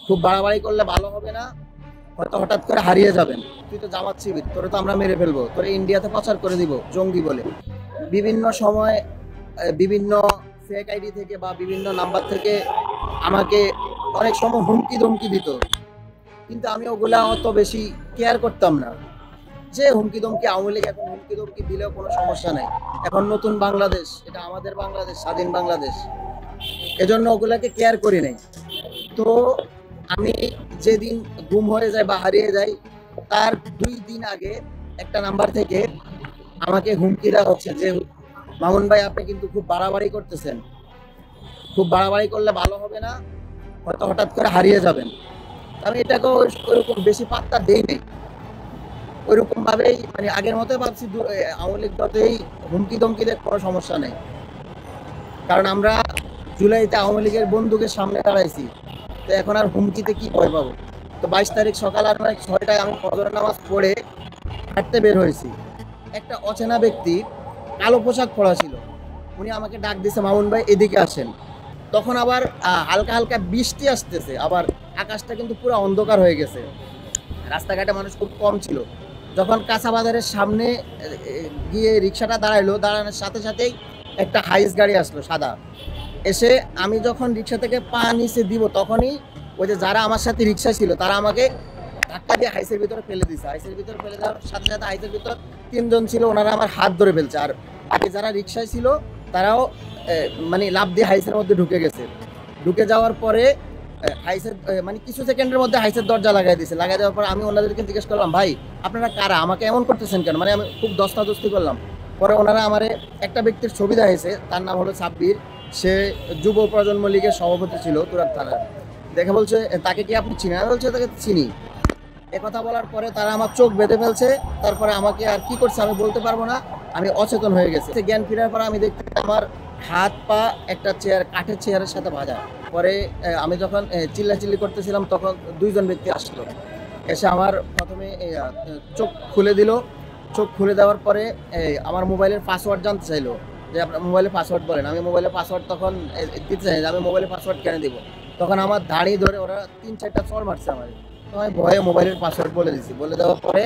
খুব বাড়াবাড়ি করলে ভালো হবে না, হয়তো হঠাৎ করে হারিয়ে যাবেন। তুই তো জামাত শিবির, তোরে তো আমরা মেরে ফেলবো, তোরে ইন্ডিয়াতে পাচার করে দিব জঙ্গি বলে। বিভিন্ন সময় বিভিন্ন ফেক আইডি থেকে বা বিভিন্ন নাম্বার থেকে আমাকে অনেক সময় হুমকি ধমকি দিত, কিন্তু আমি ওগুলা অত বেশি কেয়ার করতাম না। যে হুমকি ধমকি, আওয়ামী লীগ এখন হুমকি ধমকি দিলেও কোনো সমস্যা নাই। এখন নতুন বাংলাদেশ, এটা আমাদের বাংলাদেশ, স্বাধীন বাংলাদেশ, এজন্য ওগুলাকে কেয়ার করি নাই। তো আমি যেদিন গুম হয়ে যায় বা হারিয়ে যাই, তার 2 দিন আগে একটা নাম্বার থেকে আমাকে হুমকি দেওয়া হচ্ছে যে মামুন ভাই, আপনি কিন্তু খুব বাড়াবাড়ি করতেছেন, খুব বাড়াবাড়ি করলে ভালো হবে না, হয়তো হঠাৎ করে হারিয়ে যাবেন। আমি এটাকে ওইরকম বেশি পাত্তা দেই নাই। ওইরকম ভাবেই মানে আগের মতো ভাবছি আওয়ামী লীগ যতই হুমকি ধমকি দেয় কোনো সমস্যা নেই, কারণ আমরা জুলাইতে আওয়ামী লীগের বন্দুকের সামনে দাঁড়াইছি। তো এখন আর হুমকিতে কি ভয় পাবো? তো 22 তারিখ সকাল 6টায় আমি ফজরের নামাজ পড়ে হাঁটতে বের হয়েছি। একটা অচেনা ব্যক্তি, কালো পোশাক পরা ছিল, উনি আমাকে ডাক দিছে, মামুন ভাই এদিকে আসেন। তখন আবার হালকা হালকা বৃষ্টি আসতেছে, আবার আকাশটা কিন্তু পুরো অন্ধকার হয়ে গেছে, রাস্তাঘাটে মানুষ খুব কম ছিল। যখন কাঁচা বাজারের সামনে গিয়ে রিক্সাটা দাঁড়াইলো, দাঁড়ানোর সাথে সাথেই একটা হাইস গাড়ি আসলো সাদা। এসে আমি যখন রিক্সা থেকে পা নিচে দিব, তখনই ওই যে যারা আমার সাথে রিক্সা ছিল তারা আমাকে ধাক্কা দিয়ে হাইসের ভিতরে ফেলে দিছে। হাইসের ভিতরে ফেলে দেওয়ার সাথে সাথে হাইসের ভিতর 3জন ছিল, ওনারা আমার হাত ধরে ফেলছে। আর বাকি যারা রিক্সায় ছিল তারাও মানে লাফ দিয়ে হাইসের মধ্যে ঢুকে গেছে। ঢুকে যাওয়ার পরে হাইসের মানে কিছু সেকেন্ডের মধ্যে হাইসের দরজা লাগাই দিয়েছে। লাগাই দেওয়ার পর আমি ওনাদেরকে জিজ্ঞেস করলাম, ভাই আপনারা কারা, আমাকে এমন করতেছেন কেন? মানে আমি খুব দস্তাদস্তি করলাম। পরে ওনারা আমারে একটা ব্যক্তির ছবি দেখাইছে, তার নাম হলো সাব্বির, সে যুব প্রজন্ম লীগের সভাপতি ছিল তুরাগ থানার। দেখে বলছে, তাকে কি আপনি চিনেন? আমি বলছি তাকে চিনি। একথা বলার পরে তারা আমার চোখ বেঁধে ফেলছে। তারপরে আমাকে আর কি করছে আমি বলতে পারবো না, আমি অচেতন হয়ে গেছি। জ্ঞান ফেরার পর আমি দেখতে আমার হাত পা একটা চেয়ার, কাঠের চেয়ারের সাথে বাঁধা। পরে আমি যখন চিল্লাচিল্লি করতেছিলাম, তখন 2জন ব্যক্তি আসলো, এসে আমার প্রথমে চোখ খুলে দিল। চোখ খুলে দেওয়ার পরে আমার মোবাইলের পাসওয়ার্ড জানতে চাইলো, যে আপনার মোবাইলের পাসওয়ার্ড বলেন। আমি মোবাইলের পাসওয়ার্ড তখন দিতে চাই, আমি মোবাইলের পাসওয়ার্ড কেন দিব? তখন আমার দাড়ি ধরে ওরা 3-4টা চড় মারছে আমার। তো আমি ভয়ে মোবাইলের পাসওয়ার্ড বলে দিছি। বলে দেওয়ার পরে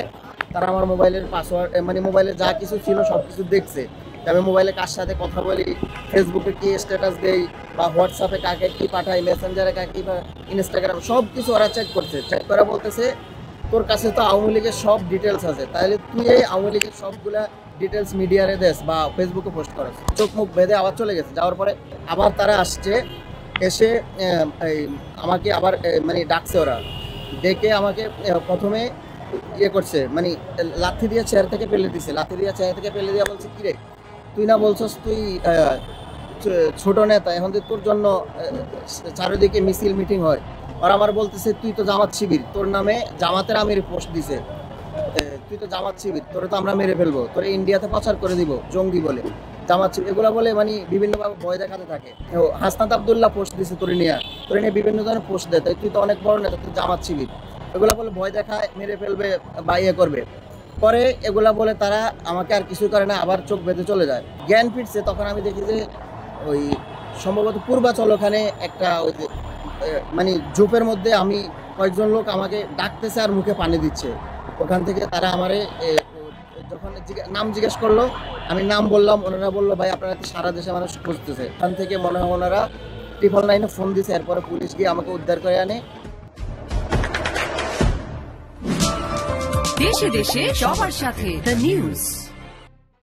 তারা আমার মোবাইলের পাসওয়ার্ড মানে মোবাইলে যা কিছু ছিল সব কিছু দেখছে। আমি মোবাইলে কার সাথে কথা বলি, ফেসবুকে কি স্ট্যাটাস দেই, বা হোয়াটসঅ্যাপে কাকে কি পাঠাই, মেসেঞ্জারে কাকে কি, ইনস্টাগ্রাম, সব কিছু ওরা চেক করছে। চেক করে বলতেছে, তোর কাছে তো আওয়ামী লীগের সব ডিটেলস আছে, তাহলে তুই এই আওয়ামী লীগের সবগুলা ডিটেলস মিডিয়ারে দেস বা ফেসবুকে পোস্ট করিস। চোখ মুখ বেঁধে আবার চলে গেছে। যাওয়ার পরে আবার তারা আসছে, এসে আমাকে আবার মানে ডাকছে ওরা। ডেকে আমাকে প্রথমে ইয়ে করছে, মানে লাথি দিয়ে চেয়ার থেকে ফেলে দিছে। লাথি দিয়ে চেয়ার থেকে ফেলে দিয়ে বলছে, কিরে তুই না বলছস তুই ছোট নেতা, এখন যে তোর জন্য চারিদিকে মিছিল মিটিং হয়। আর আমার বলতেছে, তুই তো জামাত শিবির, তোর নামে জামাতের আমির পোস্ট দিছে, তুই তো জামাত শিবির, তোরে তো আমরা মেরে ফেলবো, তোরে ইন্ডিয়াতে পাচার করে দিব জঙ্গি বলে, জামাত শিবির, এগুলা বলে মানে বিভিন্নভাবে ভয় দেখাতে থাকে। হাসনাত আবদুল্লাহ পোস্ট দিছে তোরে নিয়ে বিভিন্ন ধরনের পোস্ট দেয়, তাই তুই তো অনেক বড় নেতা, তুই জামাত শিবির, এগুলা বলে ভয় দেখায়, মেরে ফেলবে বা ইয়ে করবে। পরে এগুলা বলে তারা আমাকে আর কিছু করে না, আবার চোখ বেঁধে চলে যায়। জ্ঞান ফিরছে, তখন আমি দেখি যে ওই সম্ভবত পূর্বাচল, ওখানে একটা ওই যে মানে ঝোপের মধ্যে আমি কয়েকজন লোক আমাকে ডাকতেছে আর মুখে পানি দিচ্ছে। ওখান থেকে তারা আমারে যখন নাম জিজ্ঞেস করলো, আমি নাম বললাম, ওনারা বললো, ভাই আপনারা তো সারা দেশে মানুষ খুঁজতেছে। ওখান থেকে মনে হয় ওনারা 999 ফোন দিছে, এরপরে পুলিশ গিয়ে আমাকে উদ্ধার করে আনে। দেশে দেশে সবার সাথে দ্য নিউজ।